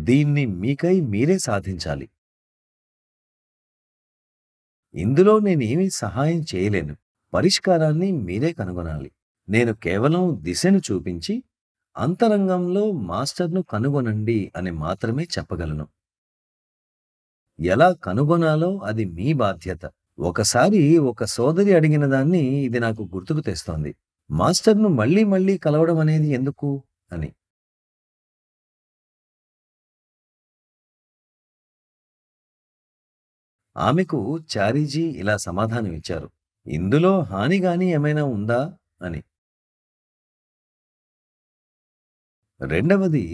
దీన్ని మీకై మీరే సాధించాలి. ఇందులో నేనేమీ సహాయం చేయలేను. పరిష్కారాన్ని మీరే కనుగొనాలి. నేను కేవలం దిశను చూపించి, అంతరంగంలో మాస్టర్‌ను కనుగొనండి అని మాత్రమే చెప్పగలను. ఎలా కనుగొనాలో అది మీ బాధ్యత. ఒకసారి ఒక సోదరి అడిగిన దాన్ని ఇది నాకు గుర్తుకు తెస్తోంది. మాస్టర్‌ను మళ్ళీ మళ్ళీ కలవడం అనేది ఎందుకు అని. ఆమెకు చారీజీ ఇలా సమాధానమిచ్చారు. ఇందులో హాని గాని ఏమైనా ఉందా అని. రెండవది,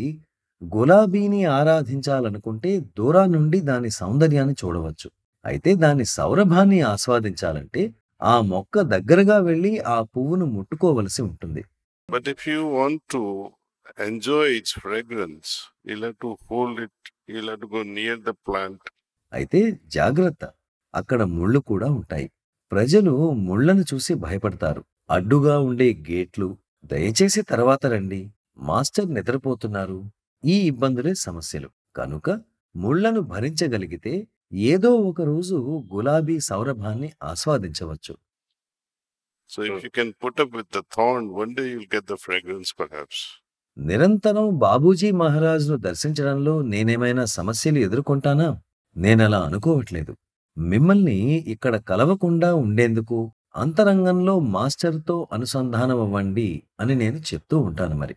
గులాబీని ఆరాధించాలనుకుంటే దూరాన్నుండి దాని సౌందర్యాన్ని చూడవచ్చు. అయితే దాని సౌరభాన్ని ఆస్వాదించాలంటే ఆ మొక్క దగ్గరగా వెళ్లి ఆ పువ్వును ముట్టుకోవలసి ఉంటుంది. But if you want to enjoy its fragrance, you'll have to hold it, you'll have to go near the plant. అయితే జాగ్రత్త, అక్కడ ముళ్ళు కూడా ఉంటాయి. ప్రజలు ముళ్ళను చూసి భయపడతారు. అడ్డుగా ఉండే గేట్లు, దయచేసి తర్వాత రండి, మాస్టర్ నిద్రపోతున్నారు, ఈ ఇబ్బందులే సమస్యలు. కనుక ముళ్ళను భరించగలిగితే ఏదో ఒక రోజు గులాబీ సౌరభాన్ని ఆస్వాదించవచ్చు. So if you can put up with the thorn, one day you'll get the fragrance perhaps. నిరంతరం బాబూజీ మహారాజ్‌ను దర్శించడంలో నేనేమైనా సమస్యలు ఎదుర్కొంటానా? నేనలా అనుకోవట్లేదు. మిమ్మల్ని ఇక్కడ కలవకుండా ఉండేందుకు అంతరంగంలో మాస్టర్‌తో అనుసంధానమవ్వండి అని నేను చెప్తూ ఉంటాను మరి.